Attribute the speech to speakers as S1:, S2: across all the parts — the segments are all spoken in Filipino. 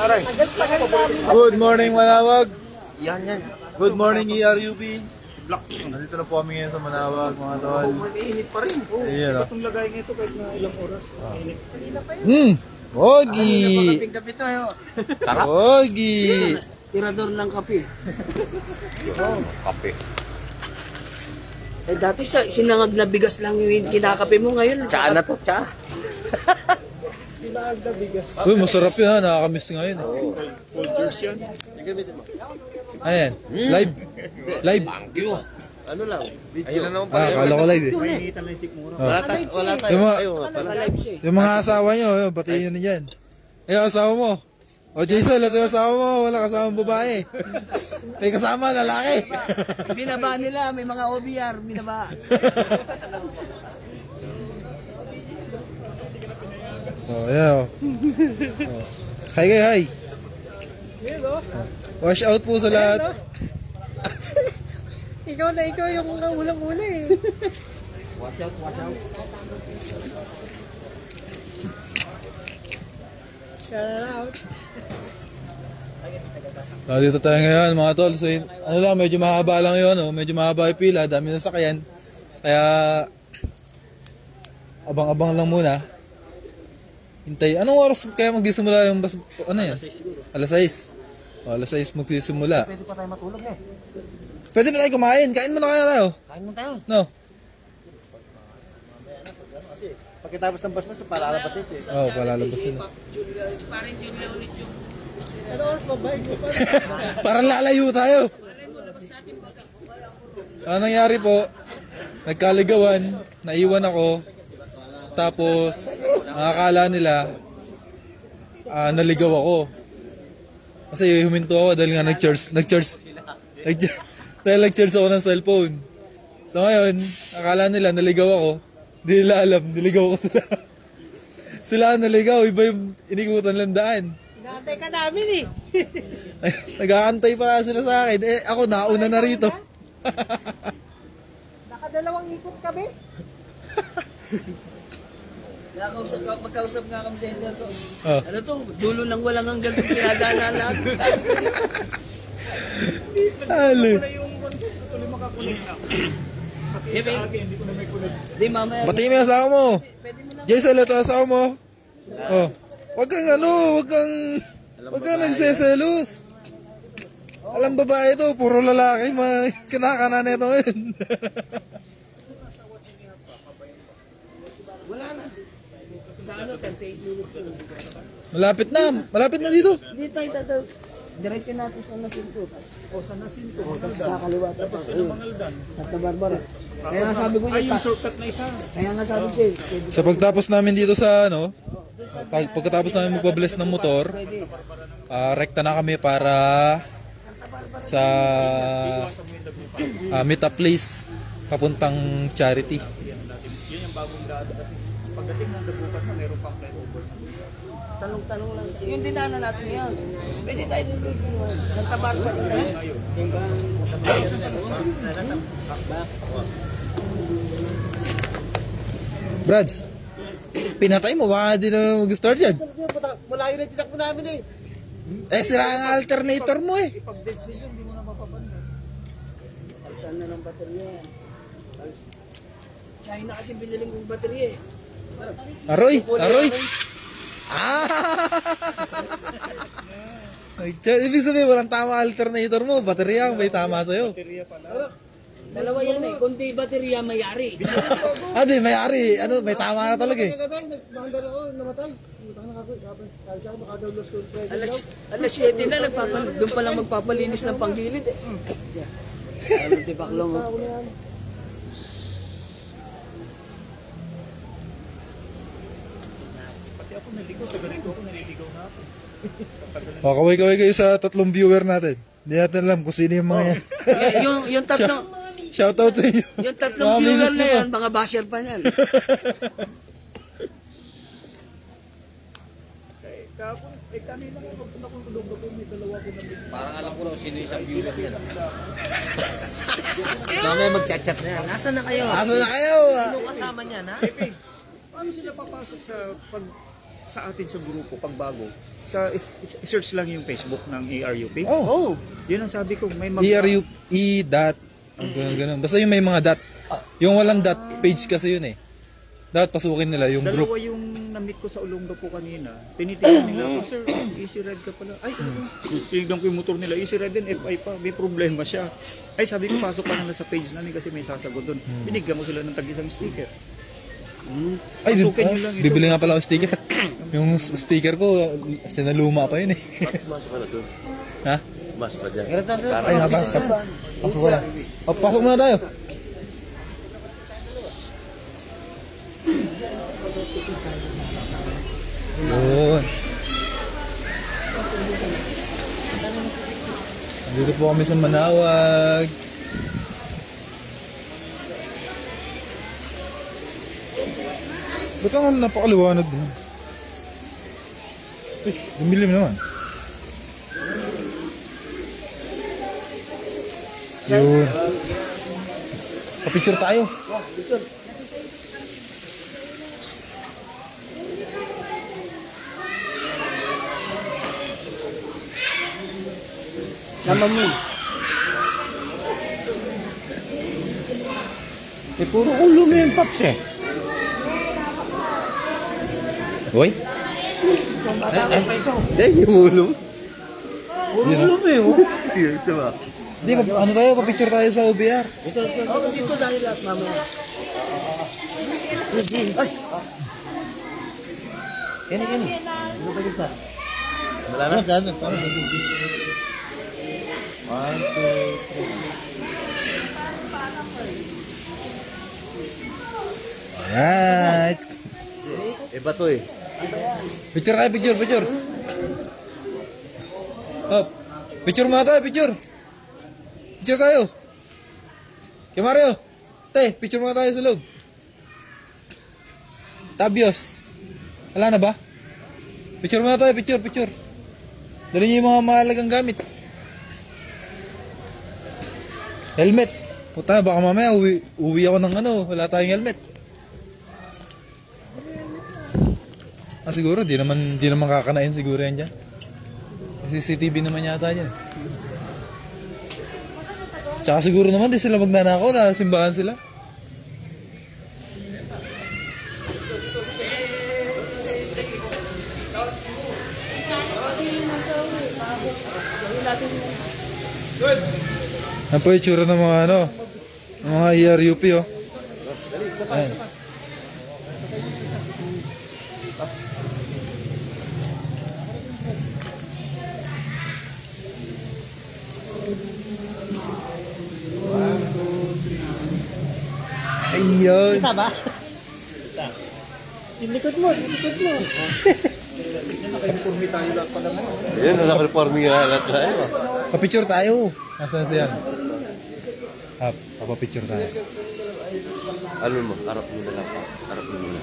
S1: Good morning, Manawag.
S2: Yan.
S1: Good morning, ERUP. Nandito na po kami ngayon sa Manawag, mga tol.
S2: Mainit pa rin.
S1: Ayan, o.
S3: Itong lagay nito kahit na ilang oras.
S1: Pogi!
S2: Kapit tayo.
S1: Pogi!
S2: Tirador ng kape.
S1: Kape.
S2: Eh dati sinangag na bigas lang yung kinakape mo ngayon.
S4: Tsaa na to, tsaa.
S3: Sinangag na bigas.
S1: Uy, masarap yun ha. Nakakamiss ngayon.
S3: Folders yan.
S1: Ano yan? Live? Live?
S4: Ano lang? Video.
S2: Ayun na naman pala.
S1: Akala ko live eh.
S3: Mainitan lang yung sikmura.
S4: Wala tayo.
S1: Yung mga,
S2: Live siya eh.
S1: yung mga asawa nyo, yun, batiin nyo na dyan. Eh, asawa mo. O, Jason, ito yung asawa mo. Wala kasamang babae. May kasama, lalaki.
S2: Binaba nila, may mga OBR, binaba.
S1: Oh, yan o. Hi kayo, hi. Wash out po sa lahat.
S3: Ikaw yung ulang-una eh.
S4: Watch out, watch out.
S3: Shout out.
S1: Dito tayo ngayon, mga tol. So, ano lang, medyo mahaba lang yun. Oh. Medyo mahaba yung pila. Dami na sakyan. Kaya, abang-abang lang muna. Hintay. Anong oras kaya magsisimula yung bas... Ano yan? Alas 6. O, alas 6 magsisimula.
S2: Pwede pa tayo matulog eh.
S1: Pwede pa tayo kumain. Kain mo na kaya tayo.
S2: Kain mo tayo.
S1: No?
S4: Pagkatapos ng basmas, palalabas ito eh.
S1: Oo, palalabasin na.
S2: Parang Julia ulit yung...
S3: Ano oras ba ba?
S1: Parang lalayo tayo. Ano nangyari po? Nagkaligawan. Naiwan ako. Tapos, ang akala nila, naligaw ako. Kasi huminto ako dahil nga nag-charge ako ng cellphone. So ngayon, akala nila naligaw ako. Hindi nila alam, niligaw ko sila. Sila ang naligaw, iba yung inikutan lang daan.
S3: Inaantay ka namin eh.
S1: Nag-aantay pa sila sa akin. Eh, ako nauna na rito.
S3: Nakadalawang ikot kami.
S2: Magkausap nga kami sa center ko.
S1: Oh.
S2: Ano to? Dulo nang walang hanggang pinadaanan lahat.
S1: Halo.
S3: Tuloy makakulit na. Pati sa akin, hindi ko na may kulit.
S2: Di mamaya.
S1: Pati mo yung asawa mo.
S2: Pwede mo na.
S1: Jason, ito yung asawa mo. Oh. Wag kang nagseselos. Alam babae ito, puro lalaki. Kinakana na ito ngayon.
S2: Wala na. Sa ano, 38 minutes na.
S1: Malapit na dito.
S2: Hindi tayo tatawag. Diretso natin sa Nasinto.
S3: O sa Nasinto.
S2: Sa kaliwa. Tapos
S3: Sa Mangaldan.
S2: Santa Barbara. Kaya nga sabi ko
S3: Ay, yung shortcut na isa.
S2: Kaya nga sabi ko
S1: Sa pagtapos namin dito sa pagkatapos namin magpabless ng motor, rekta na kami para sa meet up place papuntang Charity.
S3: Yan yung bagong daan. Pagdating ng Dagupan na, meron pang flyover.
S2: tanong lang. Yung dinaanan natin ngayon. Pwede tayo dito. Santa Barbara na yun.
S1: Brads, pinatay mo, baka di na mag-start yan.
S4: Malayo na titakbo namin eh.
S1: Eh, sira ang alternator mo eh.
S3: Pag-dead seal yun, hindi mo na mapapansin.
S2: Altan na ng baterya yan. China kasi binili mong baterya eh.
S1: Aroy! Ibig sabihin, walang tama alternator mo. Baterya ang may tama sa'yo.
S2: Dalawa yan eh. Kung di baterya, mayari.
S1: Di, may-ari. May tama na talaga eh.
S3: Nakandara ko, namatay.
S2: Alas 7 na, doon pa lang magpapalinis ng panggilid eh. Ano, tibaklong oh.
S3: Pati ako naligaw, taga-rito ako, naliligaw na ako.
S1: Kaway-kaway kayo sa 3 viewer natin. Hindi natin alam kung sino yung mga yan.
S2: Yung tatlong,
S1: Shoutout sa inyo.
S2: yung tatlong viewer na yan, mga basher pa yan.
S3: Kahapon, kanina ko, pagpunta kong tulog ako, may dalawa ko na bigla.
S4: Parang alam ko na sino isang viewer yan. Mamaya mag-chat na yan. Nasaan na kayo?
S1: Asa na kayo?
S4: Sino kasama niyan ha?
S3: Paano sila papasok sa atin sa grupo pag bago? search lang yung Facebook ng ARUP.
S1: Oh,
S2: Oh,
S3: Yun ang sabi ko, may
S1: ERU, E dot, ganun. Basta yung may mga dot. Yung walang dot, page kasi yun eh. Dapat pasukin nila yung group.
S3: Dalawa yung na-meet ko sa Olonga po kanina. Tinitingnan nila ako, sir, easy ride ka pala. Ay, tinignan ko yung motor nila, easy ride din, FI pa, may problema siya. Ay, sabi ko, pasok ka na sa page namin kasi may sasagot doon. Binigyan mo sila ng tag-isang sticker.
S1: Ay,
S3: Pasukin nyo lang ito.
S1: bibili nga pala ako sticker. Yung sticker ko, sinaluma pa yun eh.
S4: Masok ka na doon.
S1: Ha?
S4: Masok ka dyan.
S1: Ay nga ba? Pasok na. Oh, pasok na tayo. Yun. Dito po kami sa Manawag. Ba't ang napakaliwanag din? Ay, dumilim naman. Yun. Pa-picture tayo.
S2: sama mo.
S4: Eh, puro ulo mo yung Paps eh. Hoy? Yung ulo mo. Puro ulo mo yun. Ito ba?
S1: Hindi, ano tayo? Pa-picture tayo sa OBR.
S2: Oh, dito dahil lahat mamaya. Ay,
S4: Yan. Ano ba isa? Wala na? One, two,
S1: Alright.
S4: Iba to eh.
S1: Picture tayo, picture. Hop. Picture muna tayo, picture. Picture tayo. Kaya Mario. Te, picture muna tayo sa loob. Tabios. Wala na ba? Picture muna tayo, picture. Dali niyo yung mga mahalagang gamit. Helmet. Puta, baka mamaya uwi ako ng wala tayong helmet. Siguro, di naman kakanain siguro yan dyan. CCTV naman yata dyan. Tsaka siguro naman, di sila magnanakaw, na simbahan sila. Ano po yung tsura ng mga ng mga ERUP oh. Ayan. Ayun.
S2: kita ba? Inikot mo.
S4: Yan, naka-reforming halat na eh.
S1: Papicture tayo. Nasaan siya? Papapicture tayo.
S4: Ano mo? Harap mo na lang. Harap mo na.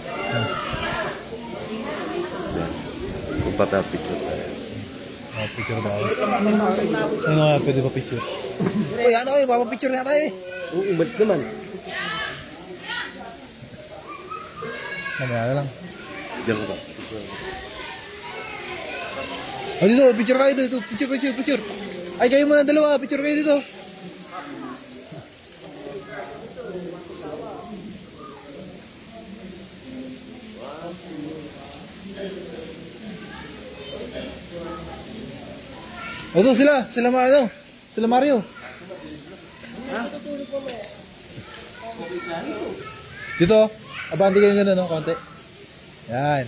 S4: Magpapapicture tayo.
S1: Papapicture tayo. Ano nga, pwede pa picture? Uy, ano kayo? Papapicture nga tayo eh.
S4: Umalis naman.
S1: Mamaya lang.
S4: Diyan ka ba?
S1: Oh, dito, picture kayo dito. Picture. Ay, kayo muna dalawa. Picture kayo dito. O, doon sila. Sila Mario. Dito. Abante kayo gano'n, no? Konti. Yan.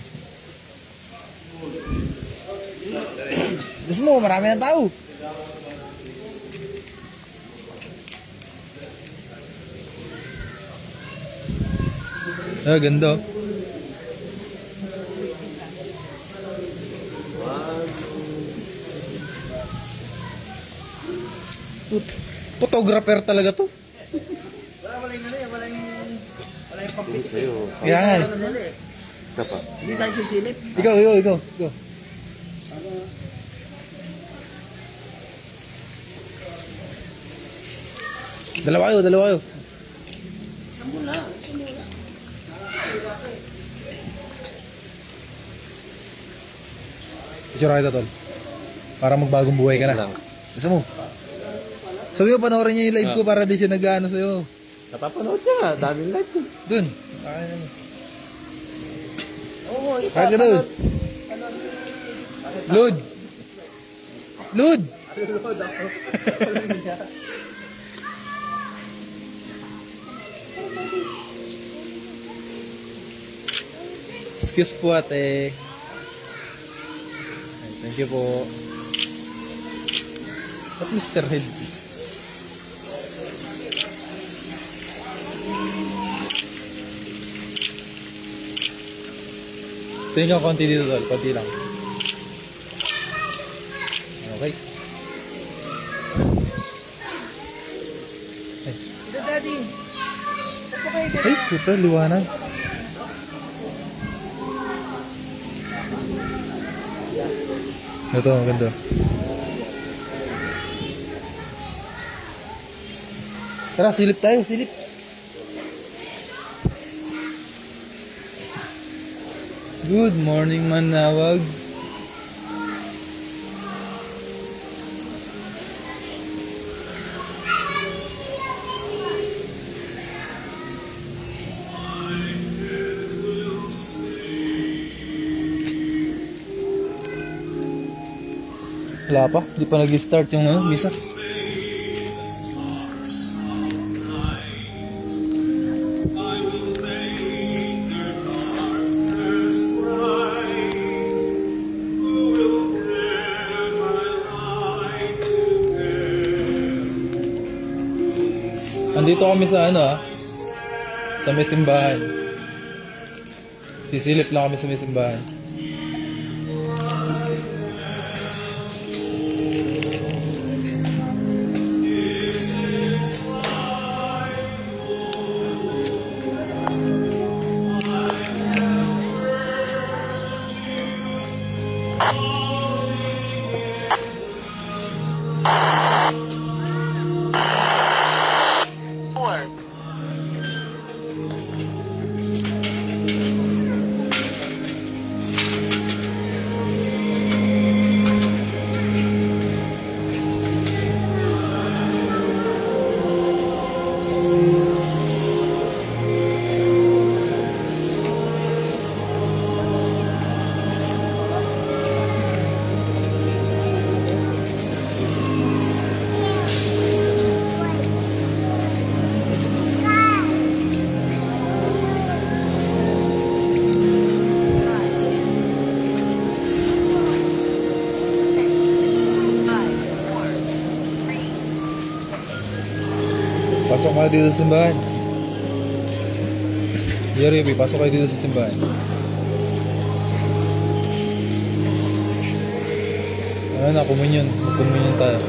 S1: Diyos mo, marami ng tao. Ah, ganda. Photographer talaga to. Yan.
S4: Isa pa.
S2: Hindi tayo sisilip.
S1: Ikaw. Dalawa kayo. Picture kita, tol. Para magbagong buhay ka na. Gusto mo? Sabi mo, panoorin niya yung live ko para di siya nag-ano sa'yo.
S4: Napapanood niya nga, daming live ko.
S1: Dun. Kaya na mo. Kaya ka doon. Load. Load. Excuse po ate. Thank you po. At Mr. Head. Tingnan ko konti dito tol, konti lang. Okay.
S2: Daddy.
S1: Ay, puta, liwanag. Ito, maganda. Tara, silip tayo, silip. Good morning, Manawag. Wala pa, di pa nag-start yung misa. Andito kami sa sa may simbahan. Sisilip lang kami sa may simbahan. Pasok kayo dito sa simbahan. Yari, pasok kayo dito sa simbahan. Ano na, kumunyon. Magkumunyon tayo.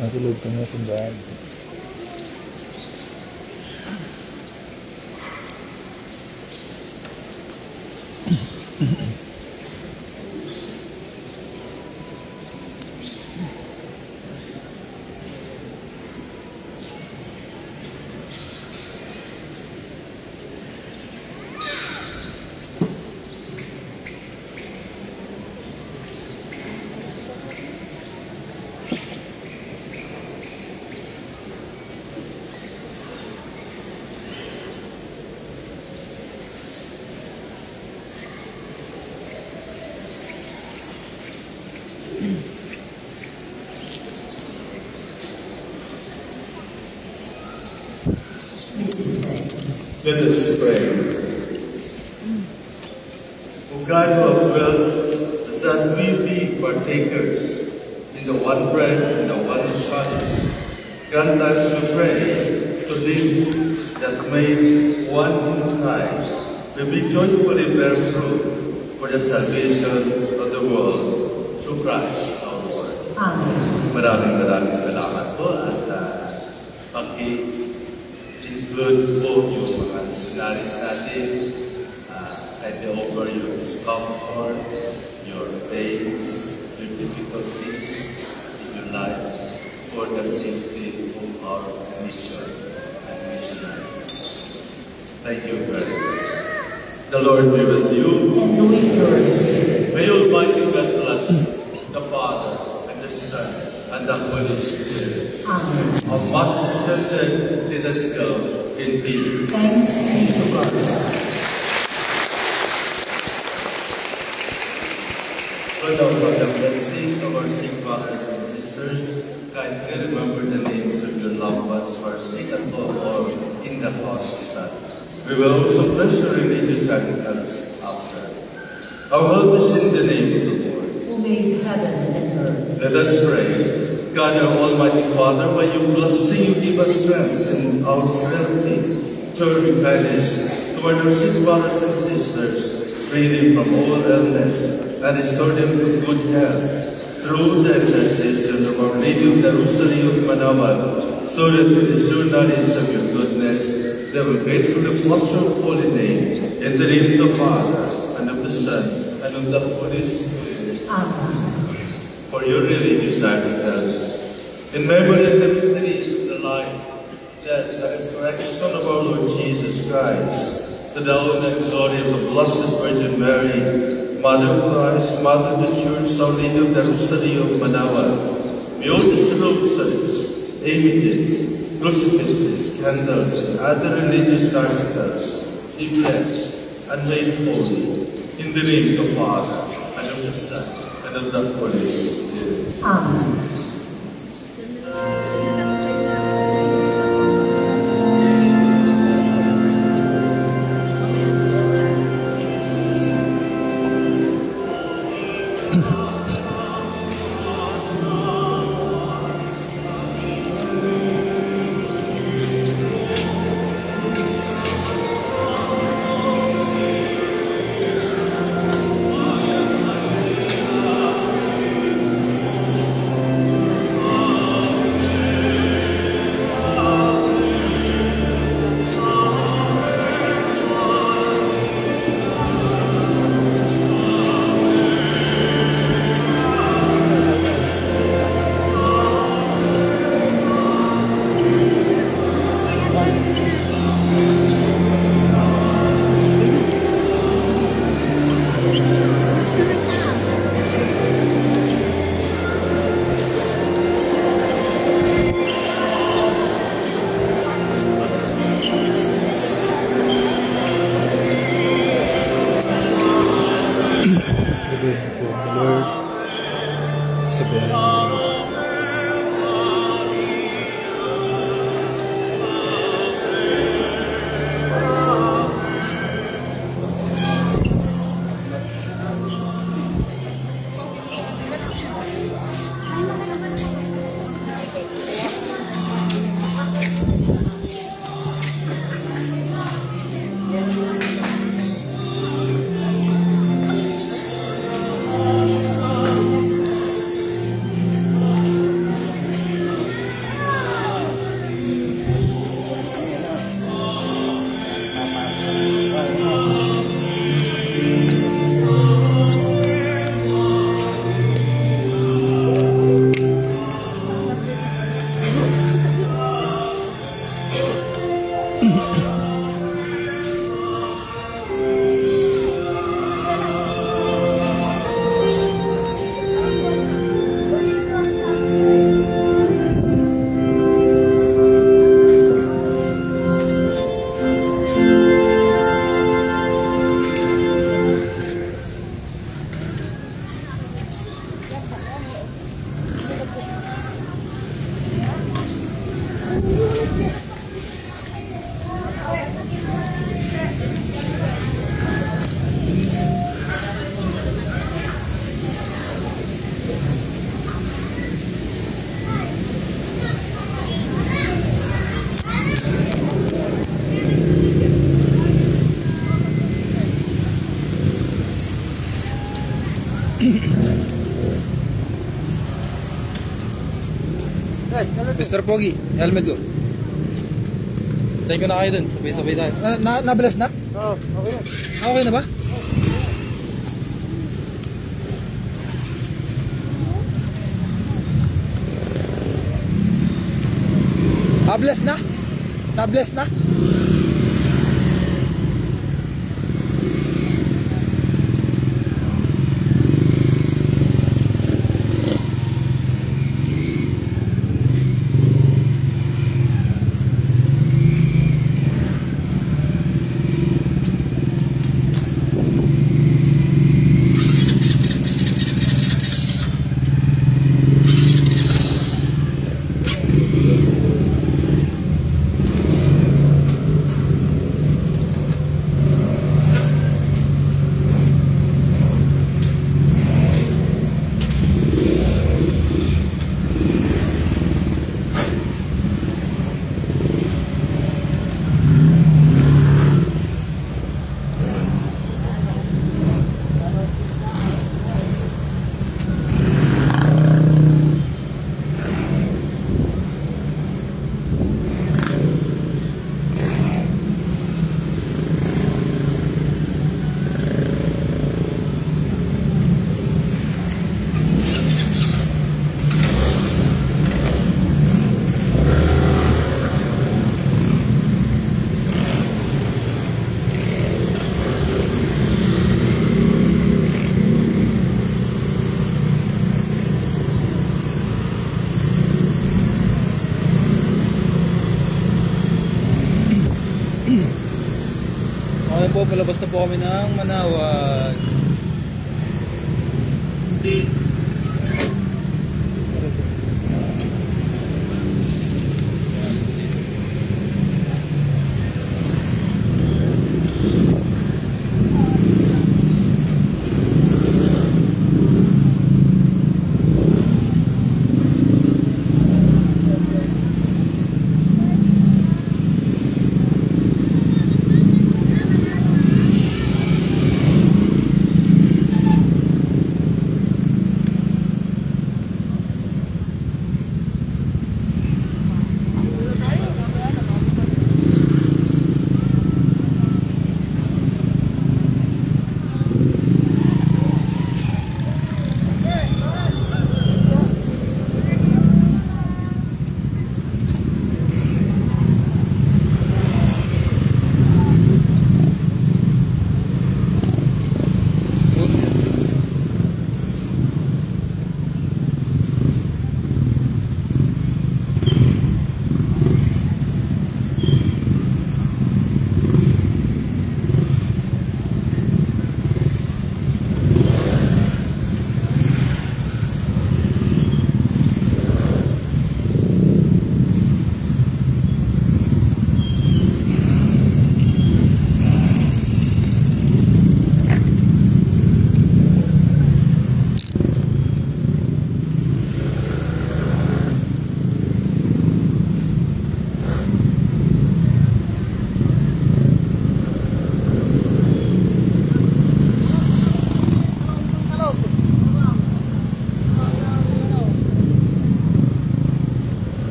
S1: Nasa loob ka nga simbahan.
S5: Let us pray. O God, who have willed that we be partakers in the one bread and the one chalice, grant us, we pray, to live that made one in Christ, we may joyfully bear fruit for the salvation of the world through Christ our Lord.
S6: Amen.
S5: Maraming salamat po at pag-include po yung mga missionaries natin and over your discomfort, your pains, your difficulties in your life for the safety of our mission and missionaries. Thank you very much. The Lord be with you.
S6: And with your spirit.
S5: May Almighty God bless you, the Father, and the Son, and the Holy Spirit.
S6: Amen.
S5: Our Master ascended, let us go in peace.
S6: Thanks be to God.
S5: Brother, for the blessing of our sick brothers and sisters, kindly remember the names of your loved ones who are sick at home or in the hospital. We will also bless your religious articles after. Our help is in the name of the Lord,
S6: Who made heaven and earth.
S5: let us pray. God, our Almighty Father, by your blessing you give us strength in our frailty. Turn your kindness toward our sick brothers and sisters, free them from all illness, and restore them to good health through the intercession of Our Lady of the Rosary of Manawan, so that with the sure knowledge of your goodness, they will gratefully foster your holy name, in the name of the Father, and of the Son, and of the Holy Spirit.
S6: Amen.
S5: For your religious articles, in memory of the mysteries of the life, death, and resurrection of our Lord Jesus Christ, to the honor and glory of the Blessed Virgin Mary, Mother of Christ, Mother of the Church, Our Lady of the Rosary of Manawan, may all these rosaries, images, crucifixes, candles, and other religious articles be blessed and made holy, in the name of the Father, and of the Son, and of the Holy Spirit.
S6: Amen.
S1: Gabayin po ang Lord. Sabihan niyo. Mr. Pogi, helmet ko. Tayo ko na kayo dun, sabay-sabay tayo. Nabalas na?
S4: Oo, okay na.
S1: Okay na ba? Nabless na? Nabless na? Okay po, palabas na po kami ng Manawan.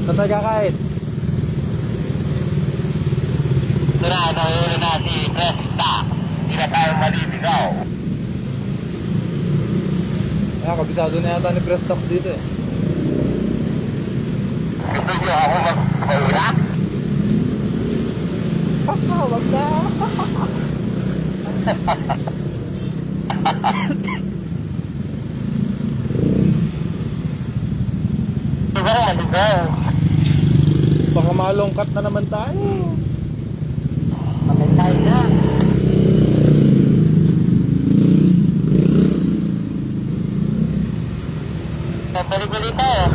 S1: Saan tayo kakain?
S7: Ito na, nahuli na si Presta. Hindi na tayo maliligaw.
S1: Ah, kabisado na yata ni Prestox dito eh.
S7: Gusto niyo ako magpahula?
S1: Wag na.
S7: Ligaw, maligaw.
S1: Baka malongkat na naman tayo.
S7: Magantay na. Balik-balik tayo.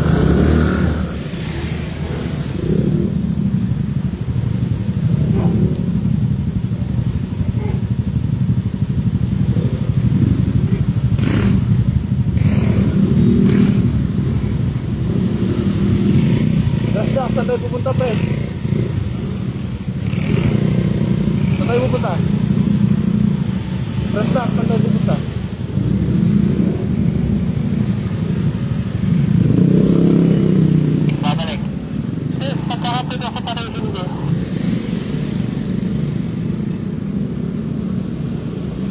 S1: Prestox, saan tayo pupunta, Pres? Saan tayo pupunta? Prestox, saan tayo pupunta?
S7: Babalik. Pagkakapit ako pa rin hindi.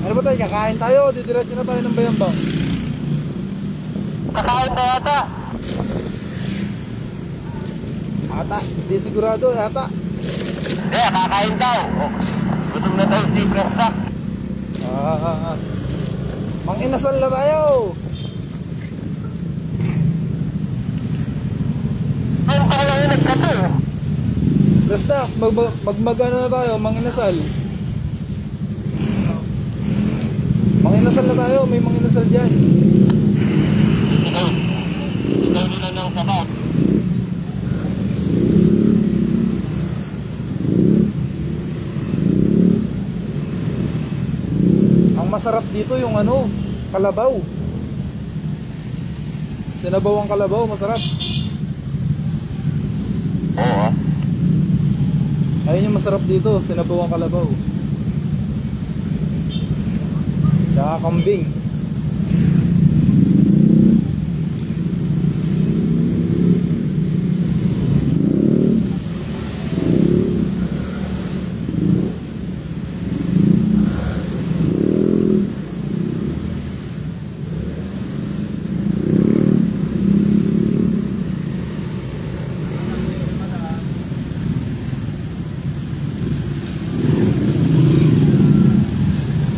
S1: Ano ba tayo? Kakain tayo? Didiretso na tayo ng Bayambang.
S7: Kakain ba yata?
S1: Ata, hindi sigurado, ata.
S7: Hindi, kakain daw. Gutom na daw si Presta.
S1: Manginasal na tayo.
S7: Ayun pa lang yung nagkato.
S1: Prestox, magmagano na tayo, manginasal. Manginasal na tayo, may manginasal dyan.
S7: Ikaw nila ng sabat.
S1: Ang masarap dito yung ano, kalabaw. Sinabawang kalabaw, masarap.
S7: Oo.
S1: Ayun yung masarap dito, sinabawang kalabaw. Tsaka kambing.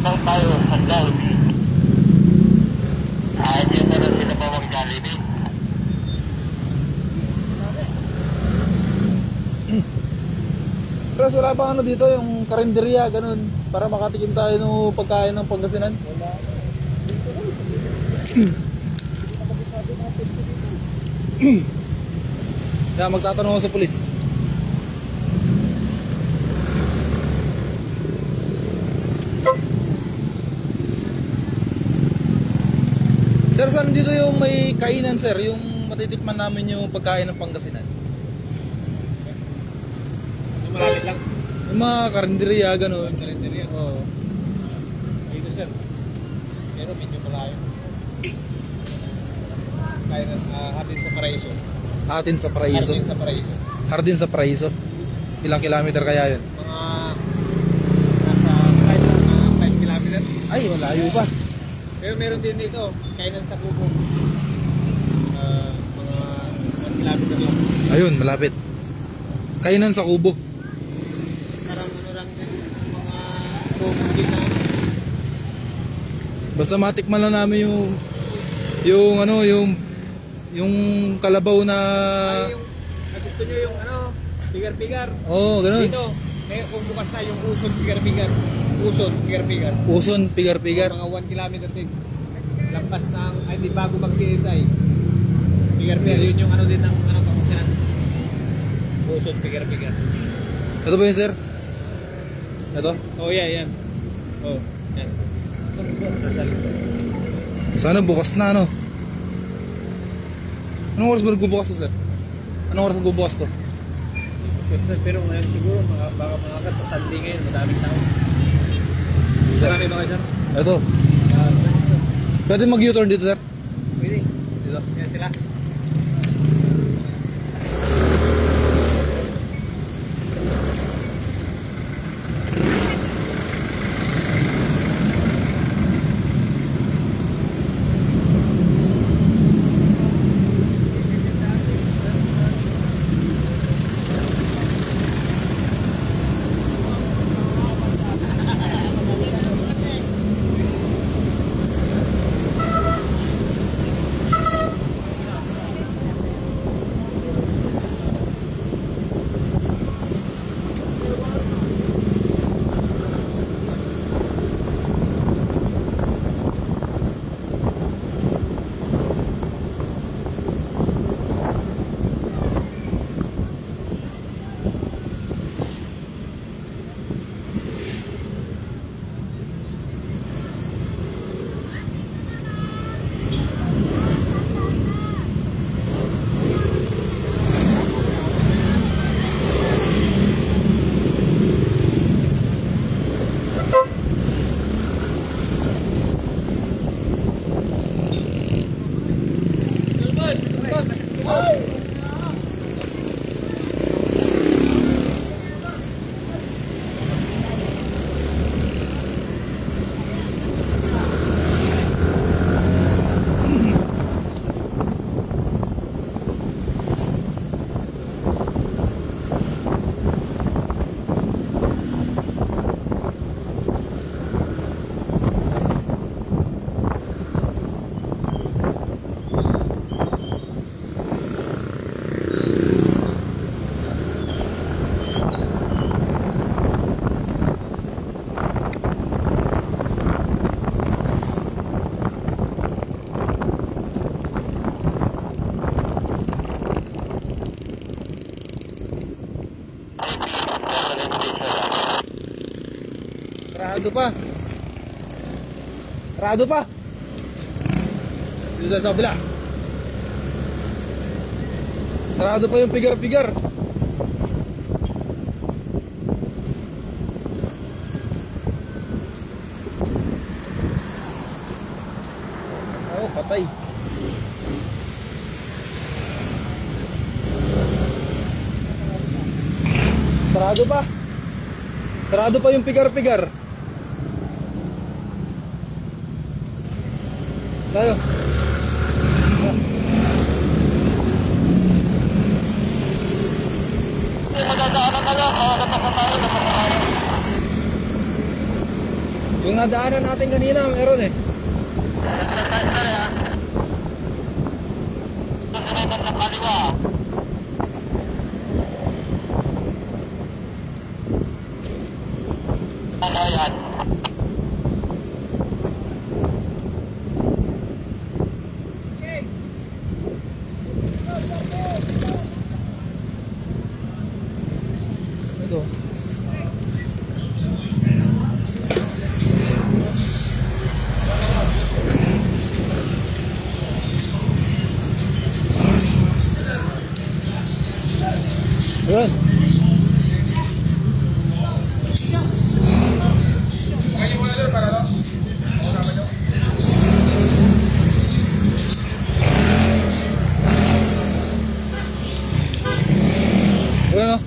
S7: Saan tayo sa Jollibee? Hindi mo na sila bawang Jollibee.
S1: Pero wala pa ano dito, yung karinderya, ganun. Para makatikim tayo ng pagkain ng Pangasinan. Kaya magtatanong ako sa pulis. Sir, saan dito yung may kainan, sir? Yung matitikman namin yung pagkain ng Pangasinan.
S3: Yung malapit lang.
S1: Yung mga karinderya, ganun.
S3: Kalendarya.
S1: Oo.
S3: Dito sir. Pero medyo malayo. Kaya hatin sa Paraiso.
S1: Atin sa Paraiso.
S3: Hatin sa Paraiso.
S1: Hardin sa Paraiso. Ilang kilometer kaya yun?
S3: Mga nasa 5 kilometer.
S1: Ay, malayo pa.
S3: Pero meron din dito, kainan sa Kubo. Mga 1 kilometer lang.
S1: Ayun, malapit. Kainan sa Kubo.
S3: Parang ano lang din, mga Kubo din na.
S1: Basta matikman lang namin yung ano, yung kalabaw na
S3: Ay, yung, gusto nyo yung ano, pigar-pigar.
S1: oh, ganun.
S3: Dito, may kung bukas na yung Uson, pigar-pigar. Uson, pigar-pigar.
S1: Uson, pigar-pigar.
S3: Mga 1 kilometer din. Lampas ng, ay di bago mag-CSI. Pigar-pigar, yun yung ano din ng ano Pangasinan. Uson, pigar-pigar.
S1: Ito ba yun, sir? Ito?
S3: Oh, yeah, yan. Oh, yan. Nasa likod.
S1: Sana bukas na, ano? Anong oras ba nagbubukas to, sir? Anong oras nagbubukas to?
S3: Pero ngayon siguro, baka makakad pa Sunday ngayon, madaming tao. Marami ba kayo, sir?
S1: Ito. Pwede mag-U-turn dito, sir?
S3: Pwede.
S1: Dito.
S3: Yan sila.
S1: Sarado pa. Sarado pa. Dito sa kabila. Sarado pa yung pigar-pigar. Oh, patay. Sarado pa. Sarado pa yung pigar-pigar. Tayo. Yung nadaanan natin kanina, meron eh. Ito. Ayan. Ayan o.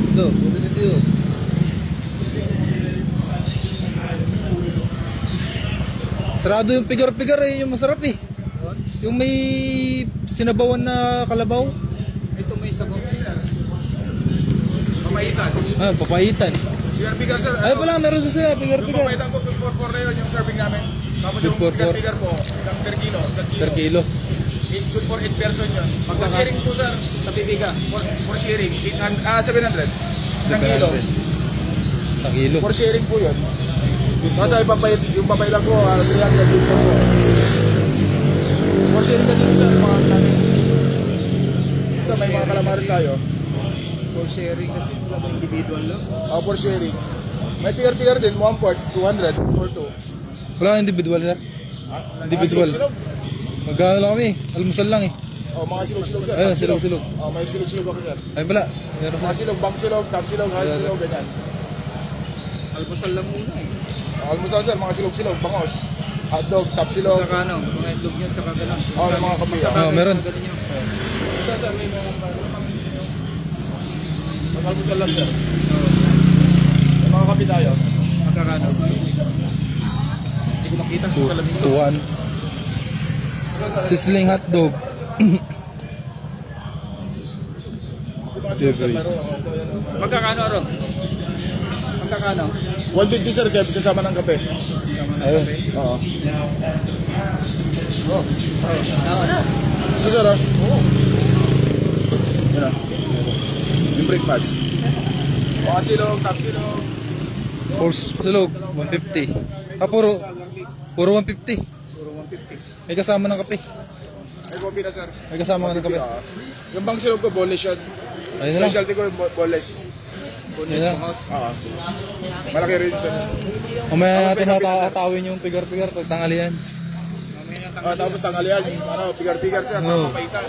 S1: Ito, dito. Sarado yung pigar-pigar eh, yung masarap eh. Yung may sinabawan na kalabaw.
S3: Ito may sabaw. Pamaitan.
S1: Ah, papaitan.
S8: Pigar-pigar sir.
S1: Ay pala, meron sa sila,
S8: Yung
S1: pigar-pigar.
S8: papaitan ko, 244 na yun yung serving namin. Tapos yung
S1: 244.
S8: pigar-pigar po, isang per kilo.
S1: Per kilo.
S8: Good for 8 person yun. For sharing po sir,
S3: Sa pibiga.
S8: for sharing, 700. Isang kilo.
S1: 1 kilo.
S8: For sharing po yun. Kasi yung papaitan ko, 300 good for po. For sharing kasi sir, mga namin. Ito, may mga calamares tayo.
S3: For sharing kasi wala ba individual lang?
S8: For sharing. May pigar-pigar din, 1 port, 200 for 2.
S1: Wala kang individual sir. Individual.
S8: Silog-silog.
S1: Magkano lang kami, almusal lang eh.
S8: Mga silog-silog sir.
S1: Ayun, silog-silog.
S8: May silog-silog ako sir.
S1: Ay pala, meron
S8: Mga
S1: sa...
S8: silog, bang silog, top silog, high
S1: Yes,
S8: silog, ganyan.
S3: Almusal lang muna eh.
S8: Almusal sir, mga silog-silog, bangos, hotdog, top silog.
S3: Saka ano, mga itlog nyo, saka ganun.
S8: May mga kape.
S1: Oh, meron.
S3: Ganun nyo.
S8: Mag-almusal lang sir. May mga kape tayo.
S3: Magkakano. Hindi ko makita sa lamin ko.
S1: 2-1. Sizzling hotdog.
S8: Sir,
S3: Magkakano ro? Magkakano?
S8: 150 sir, kaya kasama ng kape.
S1: Ayun.
S8: Oo. So sir, oo. Yun o. Yung breakfast. Mga silog, top silog.
S1: Force silog, 150. Ah, puro 150.
S3: Puro 150.
S1: May kasama ng kape.
S8: May kopi na sir.
S1: May kasama ng kape.
S8: Yung bang silog ko, boneless yun.
S1: Ayun na lang.
S8: Specialty ko yung boneless.
S1: Yun lang.
S8: Malaki rin sa...
S1: Mamaya natin matatawin yung pigar-pigar pag tanghalian.
S8: Tapos tanghalian, ano, pigar-pigar siya,
S1: Oo.
S8: kapapaitan.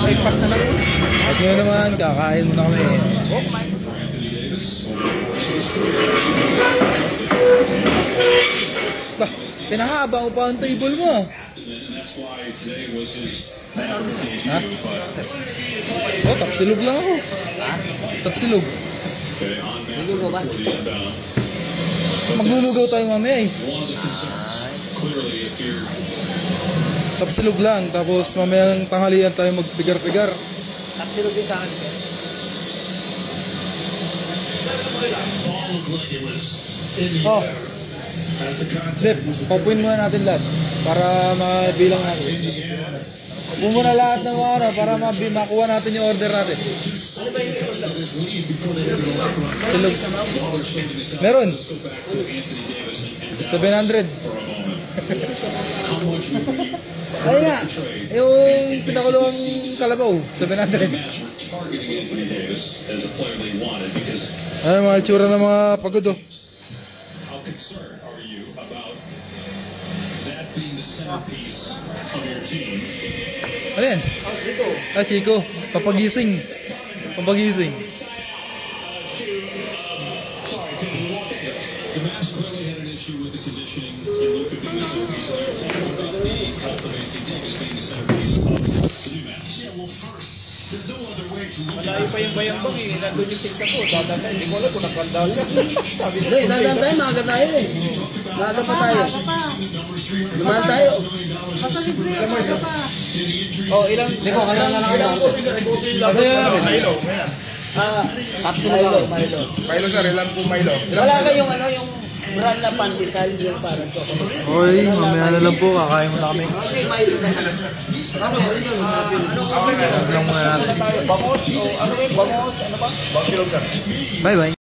S2: Breakfast na lang.
S1: At ngayon naman, kakain muna kami. Bah, pinahaba mo pa ang table mo. Ha? Oh, tapsilog lang ako. Tapsilog.
S2: Nilulugaw ba?
S1: Maglulugaw tayo mamaya eh. Tapsilog lang, tapos mamayang tanghalian tayo magpigar-pigar.
S2: Tapsilog din sa akin.
S1: Oh. Dip, papuin muna natin lahat para mabilang natin. Papuin muna lahat ng mga ano para makuha natin yung order natin. Silog. Meron. 700. Ay nga, yung pinakulong kalabaw, 700. Ano mga itsura ng mga pagod oh. Ano yan? Ah, Chico. Papagising. Papagising.
S3: Malayo pa yung bayang-bang eh. Nandun yung pizza ko. Dadaan hindi ko alam kung nakanda siya. Sabi
S2: Hindi, dadaan tayo, maaga tayo eh. Maaga pa tayo. Dumaan tayo.
S3: oh, ilang...
S2: Hindi ko, kailangan na lang ako.
S8: Milo.
S2: Kapsula lang, Milo.
S8: Milo sir, ilan po Milo?
S2: Wala kayong ano, yung brand na pandesal, yung parang chocolate.
S1: Oy, mamaya na lang po, kakain muna kami.
S2: Okay, Milo na. Ano, yun, sabi.
S1: Lang muna natin.
S3: Bangos o ano yun? Bangos? Ano ba?
S8: Baksilog sir.
S1: Bye bye.